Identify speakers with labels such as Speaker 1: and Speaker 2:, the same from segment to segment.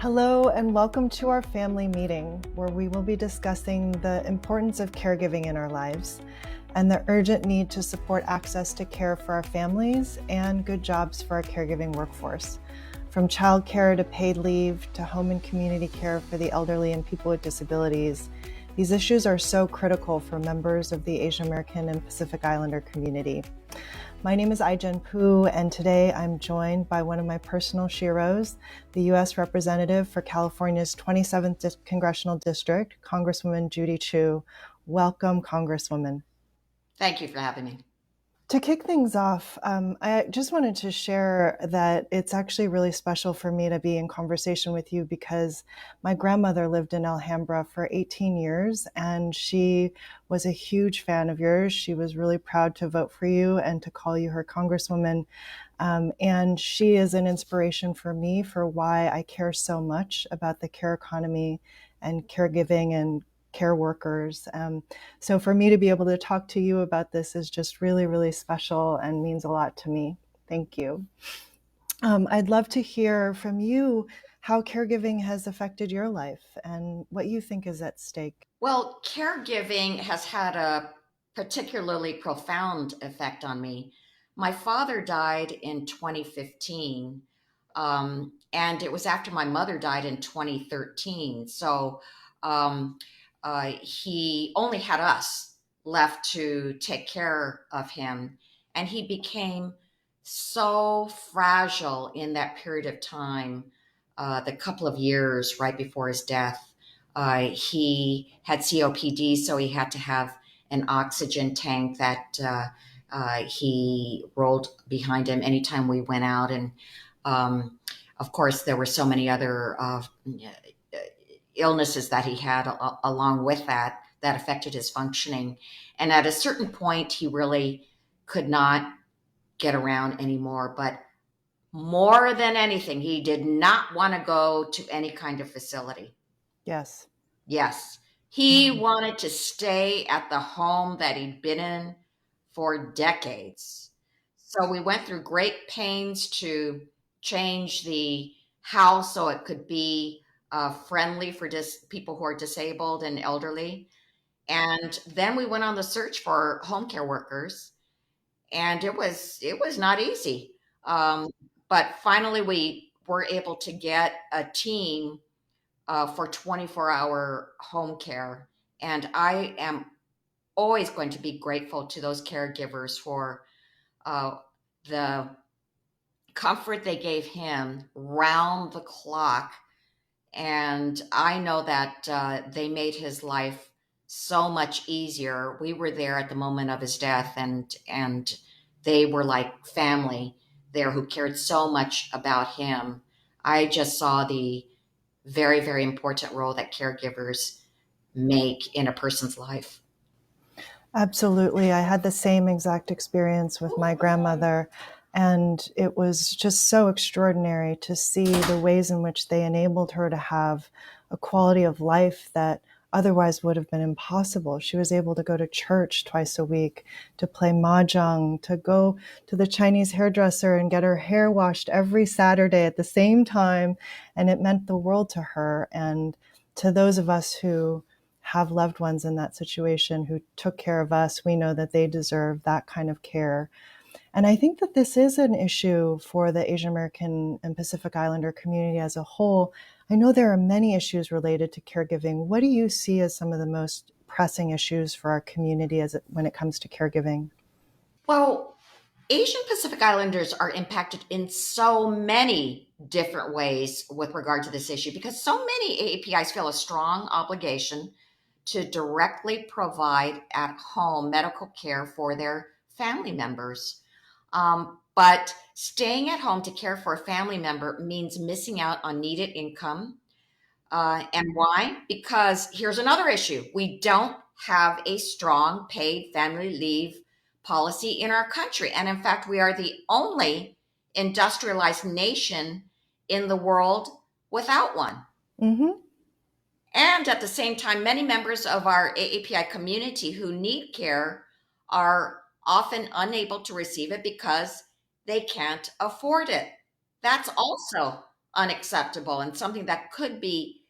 Speaker 1: Hello, and welcome to our family meeting, where we will be discussing the importance of caregiving in our lives and the urgent need to support access to care for our families and good jobs for our caregiving workforce. From childcare to paid leave to home and community care for the elderly and people with disabilities, these issues are so critical for members of the Asian American and Pacific Islander community. My name is Ai-jen Poo, and today I'm joined by one of my personal sheros, the U.S. Representative for California's 27th Congressional District, Congresswoman Judy Chu. Welcome, Congresswoman.
Speaker 2: Thank you for having me.
Speaker 1: To kick things off, I just wanted to share that it's actually really special for me to be in conversation with you because my grandmother lived in Alhambra for 18 years and she was a huge fan of yours. She was really proud to vote for you and to call you her congresswoman. And she is an inspiration for me for why I care so much about the care economy and caregiving and care workers. So for me to be able to talk to you about this is just really, really special and means a lot to me. Thank you. I'd love to hear from you how caregiving has affected your life and what you think is at stake.
Speaker 2: Well, caregiving has had a particularly profound effect on me. My father died in 2015, and it was after my mother died in 2013. So um, he only had us left to take care of him, and he became so fragile in that period of time, the couple of years right before his death. He had COPD, so he had to have an oxygen tank that he rolled behind him anytime we went out. And of course, there were so many other illnesses that he had along with that that affected his functioning. And at a certain point, he really could not get around anymore. But more than anything, he did not want to go to any kind of facility.
Speaker 1: Yes.
Speaker 2: Yes. He wanted to stay at the home that he'd been in for decades. So we went through great pains to change the house so it could be friendly for people who are disabled and elderly. And then we went on the search for home care workers, and it was not easy. Um, but finally, we were able to get a team for 24-hour home care. And I am always going to be grateful to those caregivers for uh, the comfort they gave him round the clock. And I know that they made his life so much easier. We were there at the moment of his death, and they were like family there who cared so much about him. I just saw the very, very important role that caregivers make in a person's life.
Speaker 1: Absolutely. I had the same exact experience with my grandmother, and it was just so extraordinary to see the ways in which they enabled her to have a quality of life that otherwise would have been impossible. She was able to go to church twice a week, to play mahjong, to go to the Chinese hairdresser and get her hair washed every Saturday at the same time, and it meant the world to her. And to those of us who have loved ones in that situation who took care of us, we know that they deserve that kind of care. And I think that this is an issue for the Asian American and Pacific Islander community as a whole. I know there are many issues related to caregiving. What do you see as some of the most pressing issues for our community when it comes to caregiving?
Speaker 2: Well, Asian Pacific Islanders are impacted in so many different ways with regard to this issue because so many AAPIs feel a strong obligation to directly provide at home medical care for their family members. But staying at home to care for a family member means missing out on needed income. And why? Because here's another issue: we don't have a strong paid family leave policy in our country. And in fact, we are the only industrialized nation in the world without one.
Speaker 1: Mm-hmm.
Speaker 2: And at the same time, many members of our AAPI community who need care are often unable to receive it because they can't afford it. That's also unacceptable and something that could be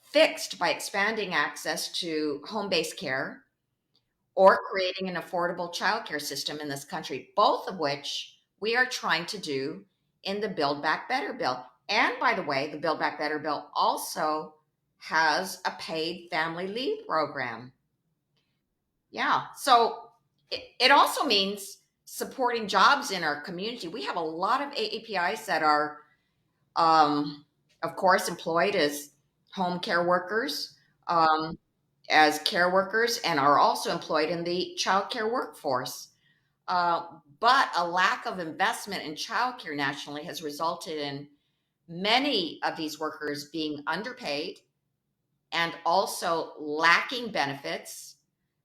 Speaker 2: fixed by expanding access to home-based care or creating an affordable childcare system in this country, both of which we are trying to do in the Build Back Better bill. And by the way, the Build Back Better bill also has a paid family leave program. Yeah. So it also means supporting jobs in our community. We have a lot of AAPIs that are, um, of course, employed as home care workers, um, as care workers, and are also employed in the child care workforce. Uh, but a lack of investment in childcare nationally has resulted in many of these workers being underpaid and also lacking benefits,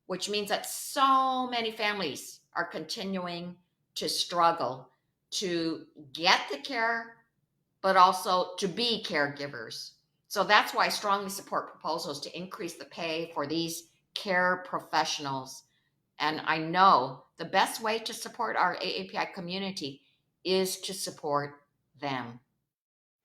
Speaker 2: which means that so many families are continuing to struggle to get the care, but also to be caregivers. So that's why I strongly support proposals to increase the pay for these care professionals. And I know the best way to support our AAPI community is to support them.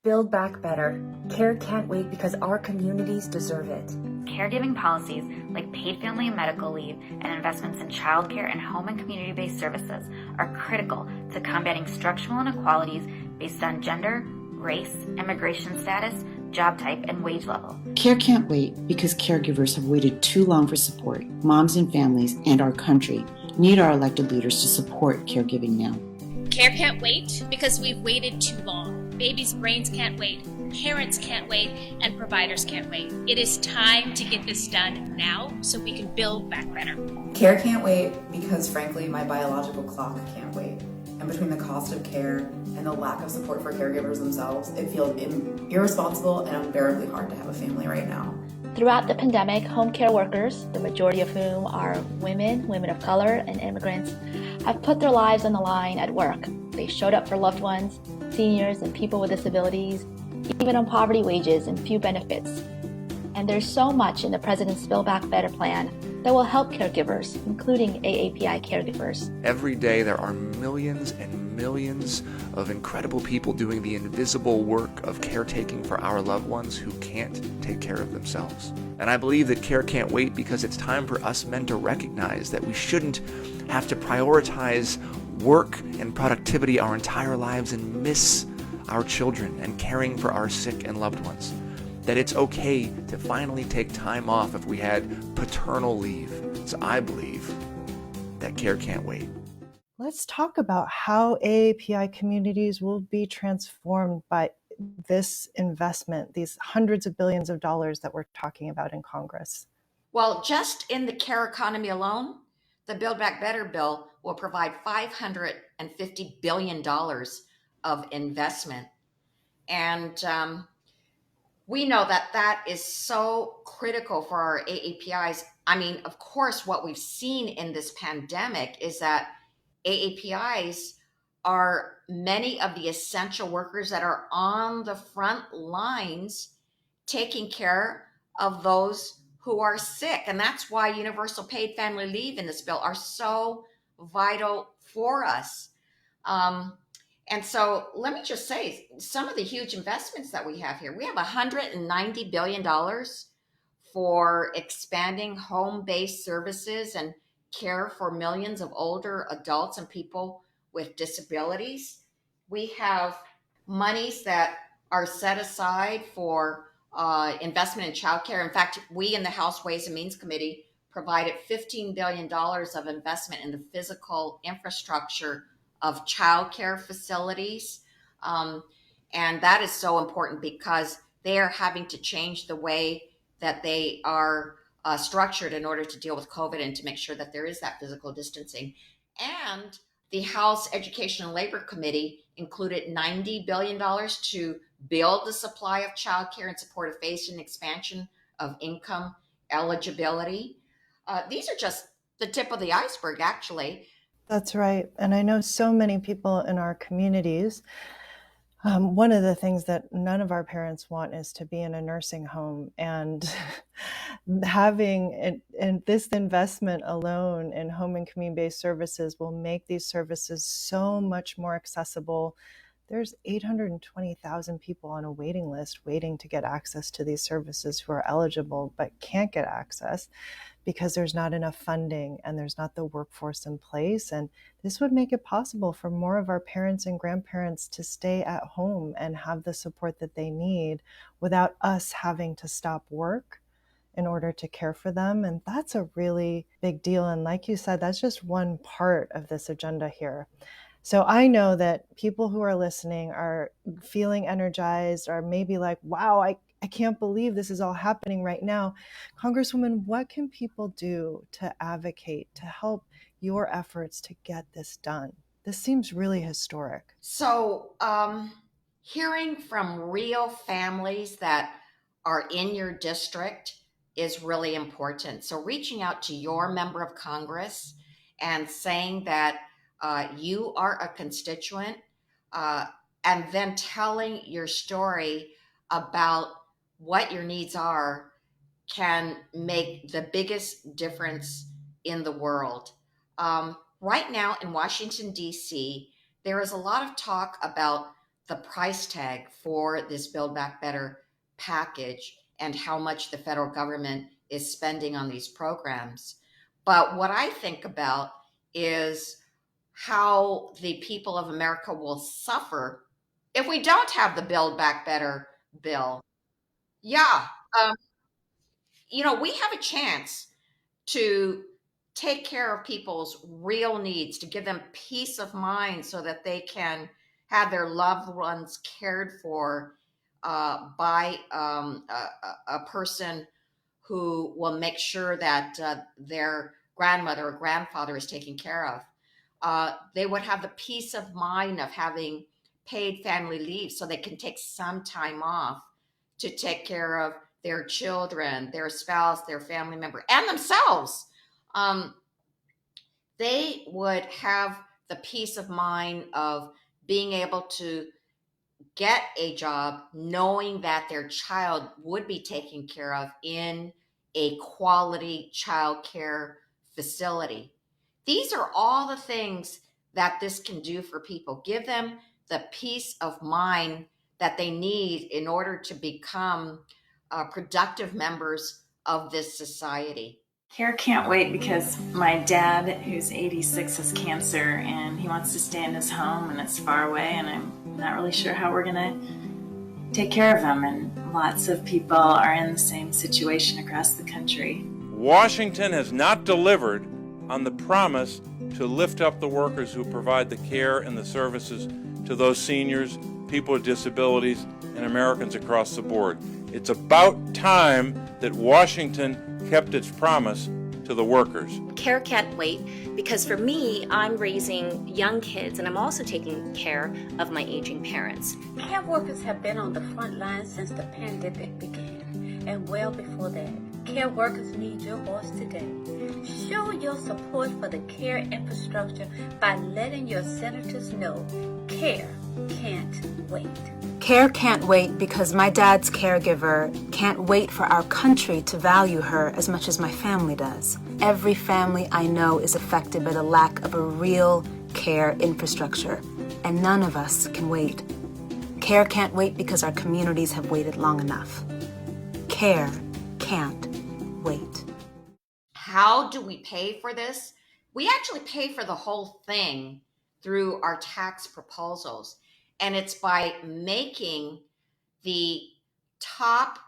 Speaker 3: Build Back Better. Care can't wait because our communities deserve it.
Speaker 4: Caregiving policies like paid family and medical leave and investments in childcare and home and community-based services are critical to combating structural inequalities based on gender, race, immigration status, job type, and wage level.
Speaker 5: Care can't wait because caregivers have waited too long for support. Moms and families and our country need our elected leaders to support caregiving now.
Speaker 6: Care can't wait because we've waited too long. Babies' brains can't wait, parents can't wait, and providers can't wait. It is time to get this done now so we can build back better.
Speaker 7: Care can't wait because, frankly, my biological clock can't wait. And between the cost of care and the lack of support for caregivers themselves, it feels irresponsible and unbearably hard to have a family right now.
Speaker 8: Throughout the pandemic, home care workers, the majority of whom are women, women of color, and immigrants, have put their lives on the line at work. They showed up for loved ones, seniors, and people with disabilities, even on poverty wages and few benefits. And there's so much in the President's Build Back Better plan that will help caregivers, including AAPI caregivers.
Speaker 9: Every day there are millions and millions of incredible people doing the invisible work of caretaking for our loved ones who can't take care of themselves. And I believe that care can't wait because it's time for us men to recognize that we shouldn't have to prioritize work and productivity our entire lives and miss our children and caring for our sick and loved ones. That it's okay to finally take time off if we had paternal leave. So I believe that care can't wait.
Speaker 1: Let's talk about how AAPI communities will be transformed by this investment, these hundreds of billions of dollars that we're talking about in Congress.
Speaker 2: Well, just in the care economy alone, the Build Back Better bill will provide $550 billion of investment. And we know that that is so critical for our AAPIs. I mean, of course, what we've seen in this pandemic is that AAPIs are many of the essential workers that are on the front lines taking care of those who are sick. And that's why universal paid family leave in this bill are so vital for us. And so let me just say some of the huge investments that we have here. We have $190 billion for expanding home-based services and care for millions of older adults and people with disabilities. We have monies that are set aside for investment in childcare. In fact, we in the House Ways and Means Committee provided $15 billion of investment in the physical infrastructure of childcare facilities. And that is so important because they are having to change the way that they are structured in order to deal with COVID and to make sure that there is that physical distancing. And the House Education and Labor Committee included $90 billion to build the supply of childcare and support a phased in expansion of income eligibility. These are just the tip of the iceberg, actually.
Speaker 1: That's right. And I know so many people in our communities. One of the things that none of our parents want is to be in a nursing home, and having this investment alone in home and community-based services will make these services so much more accessible there's 820,000 people on a waiting list waiting to get access to these services who are eligible but can't get access because there's not enough funding and there's not the workforce in place. And this would make it possible for more of our parents and grandparents to stay at home and have the support that they need without us having to stop work in order to care for them. And that's a really big deal. And like you said, that's just one part of this agenda here. So I know that people who are listening are feeling energized, or maybe like, wow, I can't believe this is all happening right now. Congresswoman, what can people do to advocate, to help your efforts to get this done? This seems really historic.
Speaker 2: So, hearing from real families that are in your district is really important. So, reaching out to your member of Congress and saying that you are a constituent, uh, and then telling your story about what your needs are can make the biggest difference in the world. Right now in Washington, D.C., there is a lot of talk about the price tag for this Build Back Better package and how much the federal government is spending on these programs. But what I think about is how the people of America will suffer if we don't have the Build Back Better bill. Yeah. Um, we have a chance to take care of people's real needs, to give them peace of mind so that they can have their loved ones cared for by a person who will make sure that their grandmother or grandfather is taken care of. They would have the peace of mind of having paid family leave so they can take some time off to take care of their children, their spouse, their family member, and themselves. Um, they would have the peace of mind of being able to get a job knowing that their child would be taken care of in a quality child care facility. These are all the things that this can do for people. Give them the peace of mind that they need in order to become productive members of this society.
Speaker 10: Care can't wait because my dad, who's 86, has cancer and he wants to stay in his home and it's far away, and I'm not really sure how we're going to take care of him. And lots of people are in the same situation across the country.
Speaker 11: Washington has not delivered on the promise to lift up the workers who provide the care and the services to those seniors, people with disabilities, and Americans across the board. It's about time that Washington kept its promise to the workers.
Speaker 12: Care can't wait because for me, I'm raising young kids and I'm also taking care of my aging parents.
Speaker 13: Care workers have been on the front line since the pandemic began and well before that. Care workers need your voice today. Show your support for the care infrastructure by letting your senators know care can't wait.
Speaker 14: Care can't wait because my dad's caregiver can't wait for our country to value her as much as my family does. Every family I know is affected by the lack of a real care infrastructure, and none of us can wait. Care can't wait because our communities have waited long enough. Care can't wait.
Speaker 2: How do we pay for this? We actually pay for the whole thing through our tax proposals. And it's by making the top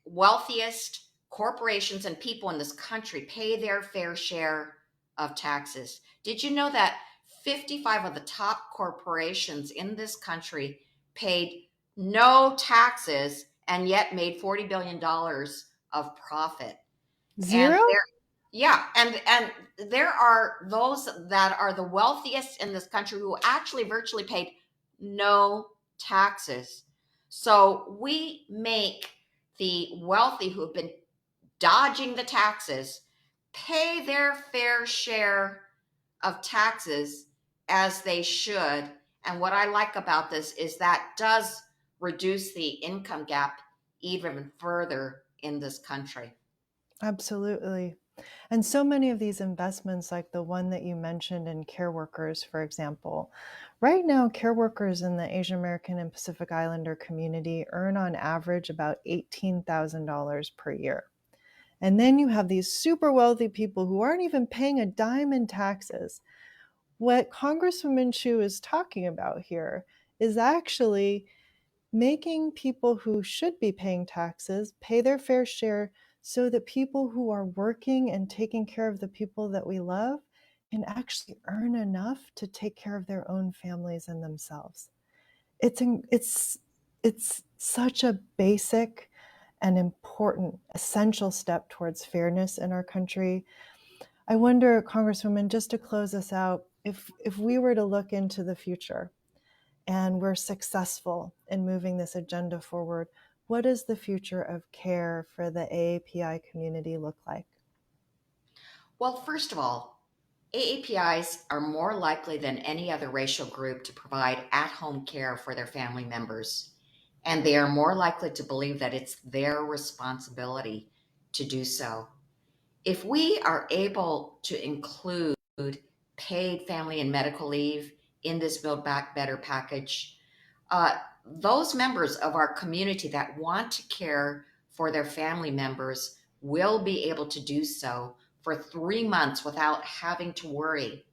Speaker 2: wealthiest corporations and people in this country pay their fair share of taxes. Did you know that 55 of the top corporations in this country paid no taxes and yet made $40 billion of profit?
Speaker 1: Zero?
Speaker 2: And there are those that are the wealthiest in this country who actually virtually paid no taxes. So we make the wealthy who have been dodging the taxes pay their fair share of taxes as they should. And what I like about this is that does reduce the income gap even further in this country.
Speaker 1: Absolutely. And so many of these investments, like the one that you mentioned in care workers, for example, right now, care workers in the Asian American and Pacific Islander community earn on average about $18,000 per year. And then you have these super wealthy people who aren't even paying a dime in taxes. What Congresswoman Chu is talking about here is actually making people who should be paying taxes pay their fair share so that people who are working and taking care of the people that we love can actually earn enough to take care of their own families and themselves. It's such a basic and important, essential step towards fairness in our country. I wonder, Congresswoman, just to close us out, if we were to look into the future and we're successful in moving this agenda forward, what does the future of care for the AAPI community look like?
Speaker 2: Well, first of all, AAPIs are more likely than any other racial group to provide at-home care for their family members, and they are more likely to believe that it's their responsibility to do so. If we are able to include paid family and medical leave in this Build Back Better package, those members of our community that want to care for their family members will be able to do so for 3 months without having to worry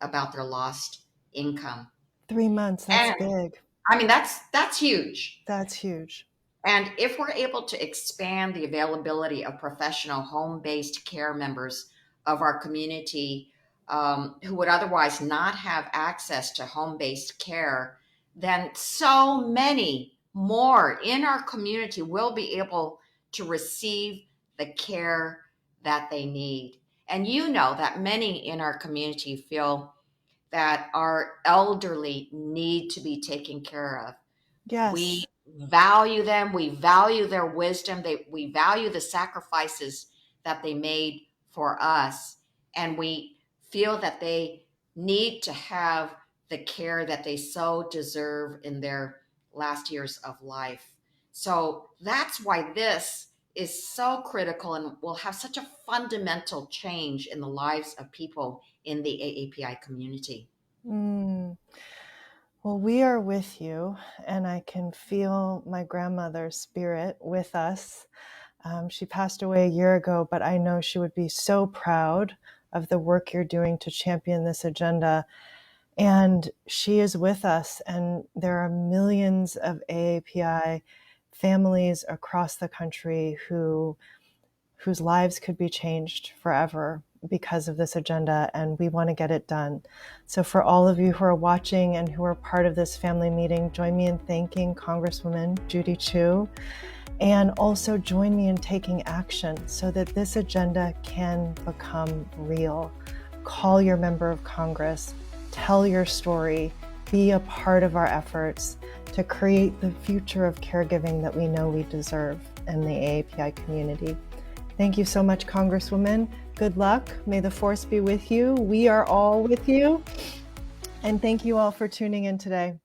Speaker 2: about their lost income.
Speaker 1: 3 months, that's big.
Speaker 2: I mean, that's huge.
Speaker 1: That's huge.
Speaker 2: And if we're able to expand the availability of professional home-based care members of our community who would otherwise not have access to home-based care, then so many more in our community will be able to receive the care that they need. And you know that many in our community feel that our elderly need to be taken care of.
Speaker 1: Yes.
Speaker 2: We value them. We value their wisdom. We value the sacrifices that they made for us. And we feel that they need to have the care that they so deserve in their last years of life. So that's why this is so critical and will have such a fundamental change in the lives of people in the AAPI community.
Speaker 1: Well, we are with you, and I can feel my grandmother's spirit with us. She passed away a year ago, but I know she would be so proud of the work you're doing to champion this agenda. And she is with us, and there are millions of AAPI families across the country whose lives could be changed forever because of this agenda, and we want to get it done. So for all of you who are watching and who are part of this family meeting, join me in thanking Congresswoman Judy Chu, and also join me in taking action so that this agenda can become real. Call your member of Congress, tell your story, be a part of our efforts to create the future of caregiving that we know we deserve in the AAPI community. Thank you so much, Congresswoman. Good luck. May the force be with you. We are all with you. And thank you all for tuning in today.